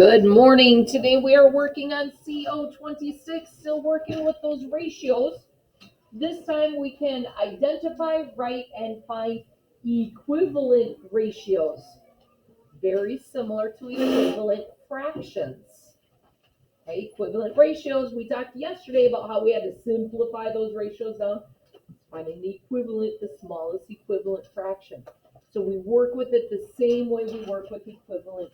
Good morning. Today we are working on CO26, still working with those ratios. This time we can identify, write, and find equivalent ratios. Very similar to equivalent fractions. Okay, equivalent ratios. We talked yesterday about how we had to simplify those ratios down, finding the equivalent, the smallest equivalent fraction. So we work with it the same way we work with equivalent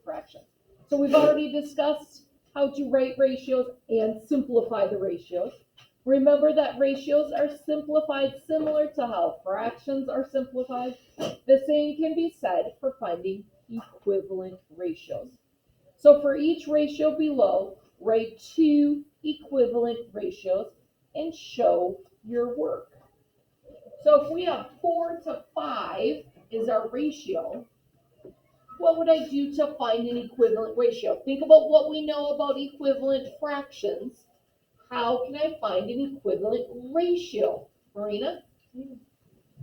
fractions. So we've already discussed how to write ratios and simplify the ratios. Remember that ratios are simplified similar to how fractions are simplified. The same can be said for finding equivalent ratios. So for each ratio below, write two equivalent ratios and show your work. So if we have 4 to 5 is our ratio, what would I do to find an equivalent ratio? Think about what we know about equivalent fractions. How can I find an equivalent ratio? Marina?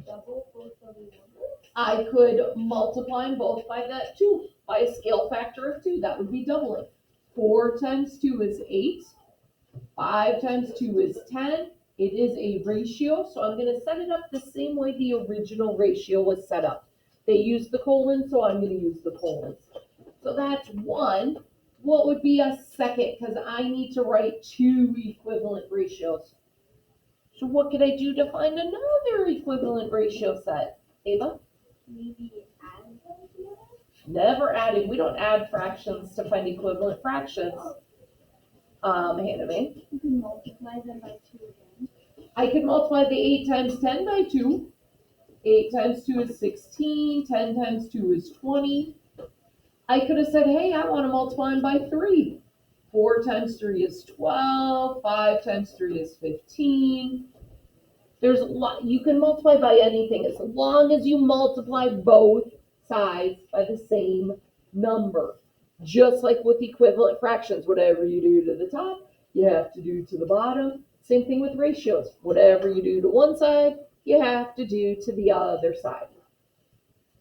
Double both of the numbers. I could multiply them both by that 2, by a scale factor of 2. That would be doubling. 4 times 2 is 8. 5 times 2 is 10. It is a ratio, so I'm going to set it up the same way the original ratio was set up. They used the colon, so I'm going to use the colons. So that's 1. What would be a second? Because I need to write 2 equivalent ratios. So what could I do to find another equivalent ratio set? Ava? Maybe add them together? Never adding. We don't add fractions to find equivalent fractions. Hannah May? You can multiply them by 2 again. I could multiply the 8 times 10 by 2. 8 times 2 is 16. 10 times 2 is 20. I could have said, hey, I want to multiply them by 3. 4 times 3 is 12. 5 times 3 is 15. There's a lot. You can multiply by anything as long as you multiply both sides by the same number. Just like with equivalent fractions, whatever you do to the top, you have to do to the bottom. Same thing with ratios. Whatever you do to one side, you have to do to the other side.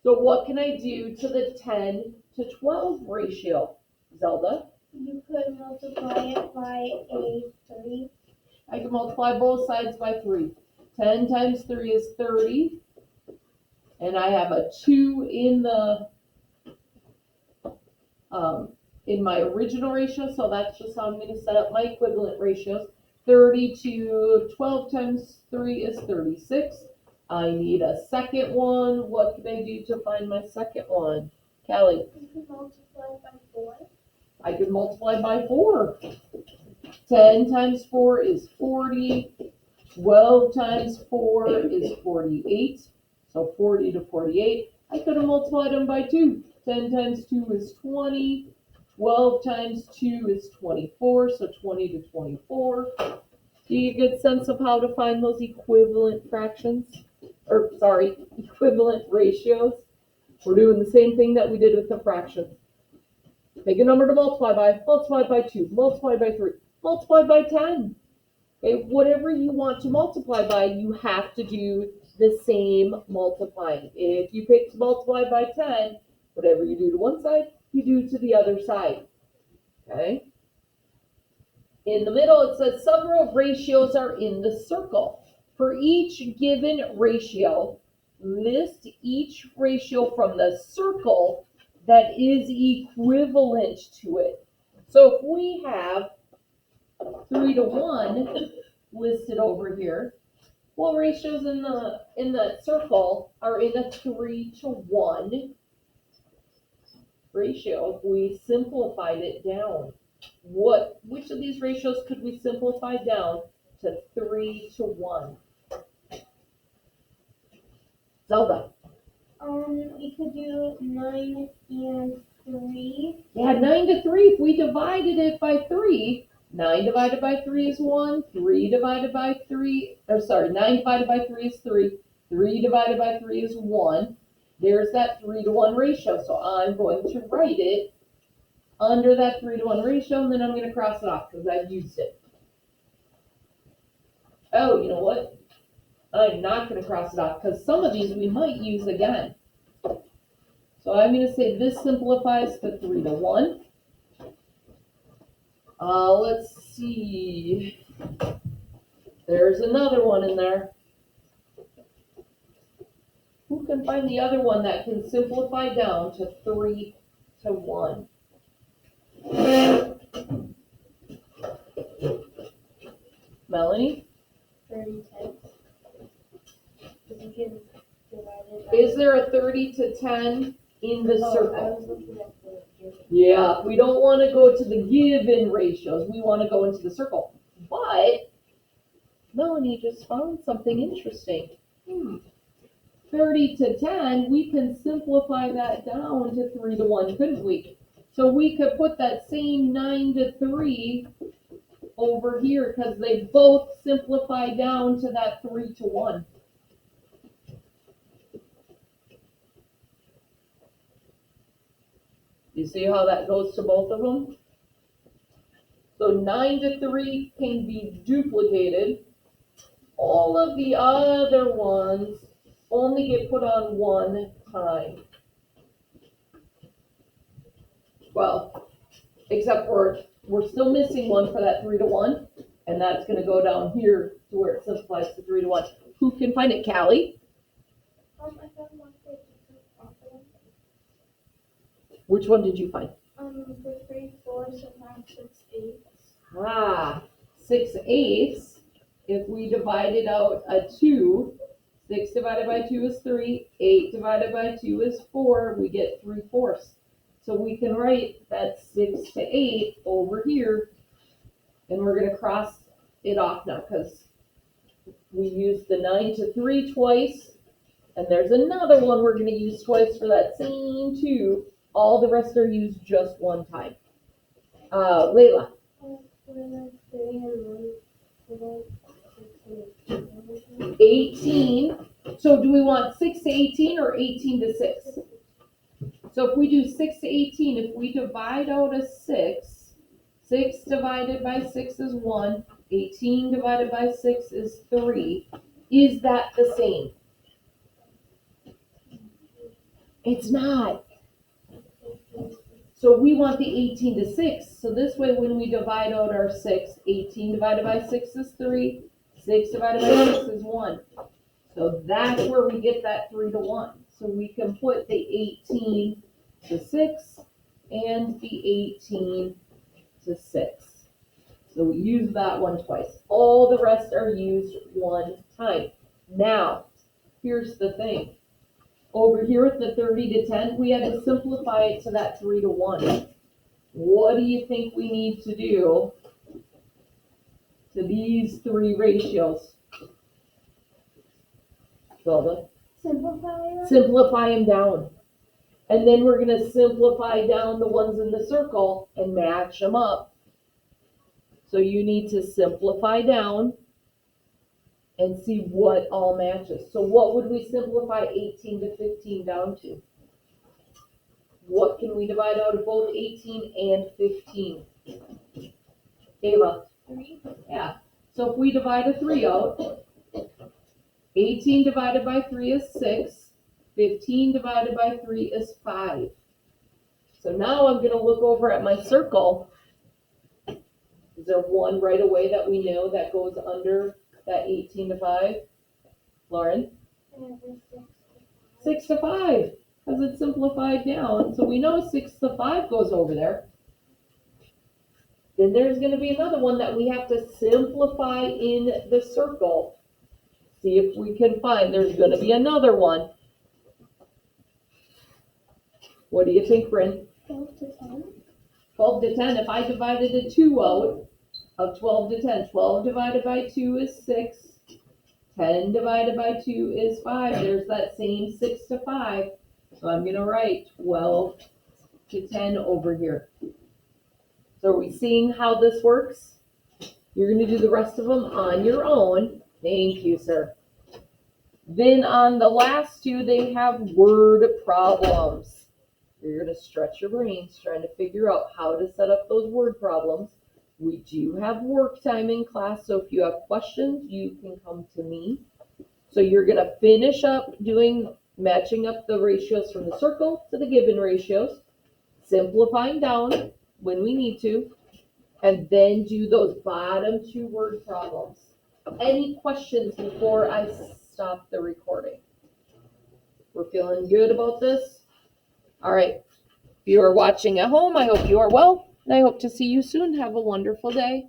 So what can I do to the 10 to 12 ratio, Zelda? You could multiply it by a 3. I can multiply both sides by 3. 10 times 3 is 30. And I have a 2 in my original ratio, so that's just how I'm going to set up my equivalent ratios. 30 to 12 times 3 is 36. I need a second one. What can I do to find my second one? Callie? You could multiply by 4. I could multiply by 4. 10 times 4 is 40. 12 times 4 is 48. So 40 to 48. I could have multiplied them by 2. 10 times 2 is 20. 12 times 2 is 24. So 20 to 24. Do you get a good sense of how to find those equivalent fractions? Equivalent ratios. We're doing the same thing that we did with the fractions. Pick a number to multiply by, multiplied by 2, multiplied by 3, multiplied by 10. Okay, whatever you want to multiply by, you have to do the same multiplying. If you pick to multiply by 10, whatever you do to one side, you do to the other side. Okay? In the middle, it says several ratios are in the circle. For each given ratio, list each ratio from the circle that is equivalent to it. So if we have 3 to 1 listed over here, what ratios in the circle are in a 3 to 1 ratio if we simplified it down? Which of these ratios could we simplify down to 3 to 1? Zelda. We could do 9 and 3. Yeah, 9 to 3. If we divided it by 3, 9 divided by 3 is 1. 9 divided by 3 is 3. 3 divided by 3 is 1. There's that 3 to 1 ratio. So I'm going to write it under that 3 to 1 ratio, and then I'm going to cross it off because I've used it. Oh, you know what? I'm not going to cross it off because some of these we might use again. So I'm going to say this simplifies to 3 to 1. Let's see. There's another one in there. Who can find the other one that can simplify down to 3 to 1? Melanie? 30 tenths. You can divide it by. Is there a 30 to 10 in the Oh, I circle? was looking at the given. Yeah, we don't want to go to the given ratios. We want to go into the circle. But Melanie just found something interesting. 30 to 10, we can simplify that down to 3 to 1, couldn't we? So we could put that same 9 to 3 over here because they both simplify down to that 3 to 1. You see how that goes to both of them? So 9 to 3 can be duplicated. All of the other ones only get put on one time. Well, except for we're still missing one for that 3 to 1, and that's going to go down here to where it simplifies to 3 to 1. Who can find it, Callie? I found one for different. Which one did you find? For 3/4 and 6/8. 6/8. If we divided out a 2, 6 divided by 2 is 3, 8 divided by 2 is 4, we get 3/4. So we can write that 6 to 8 over here, and we're going to cross it off now because we used the 9 to 3 twice, and there's another one we're going to use twice for that same 2. All the rest are used just one time. Layla. 18. So do we want 6 to 18 or 18 to 6? So if we do 6 to 18, if we divide out a 6, 6 divided by 6 is 1, 18 divided by 6 is 3. Is that the same? It's not. So we want the 18 to 6. So this way when we divide out our 6, 18 divided by 6 is 3, 6 divided by 6 is 1. So that's where we get that 3 to 1. So we can put the 18 to 6 and the 18 to 6. So we use that one twice. All the rest are used one time. Now, here's the thing. Over here with the 30 to 10, we had to simplify it to that 3 to 1. What do you think we need to do to these three ratios? Zelda? Simplify them down. And then we're going to simplify down the ones in the circle and match them up. So you need to simplify down and see what all matches. So what would we simplify 18 to 15 down to? What can we divide out of both 18 and 15? Ava? 3. Yeah. So if we divide a 3 out, 18 divided by 3 is 6. 15 divided by 3 is 5. So now I'm going to look over at my circle. Is there one right away that we know that goes under that 18 to 5? Lauren? 6 to 5, because it's simplified down. So we know 6 to 5 goes over there. Then there's going to be another one that we have to simplify in the circle. See if we can find. There's going to be another one. What do you think, Bryn? 12 to 10. 12 to 10. If I divided a 2 out of 12 to 10, 12 divided by 2 is 6. 10 divided by 2 is 5. There's that same 6 to 5. So I'm going to write 12 to 10 over here. So are we seeing how this works? You're going to do the rest of them on your own. Thank you, sir. Then on the last two, they have word problems. You're going to stretch your brains trying to figure out how to set up those word problems. We do have work time in class, so if you have questions, you can come to me. So you're going to finish up matching up the ratios from the circle to the given ratios, simplifying down when we need to, and then do those bottom 2 word problems. Any questions before I stop the recording? We're feeling good about this? All right. If you are watching at home, I hope you are well, and I hope to see you soon. Have a wonderful day.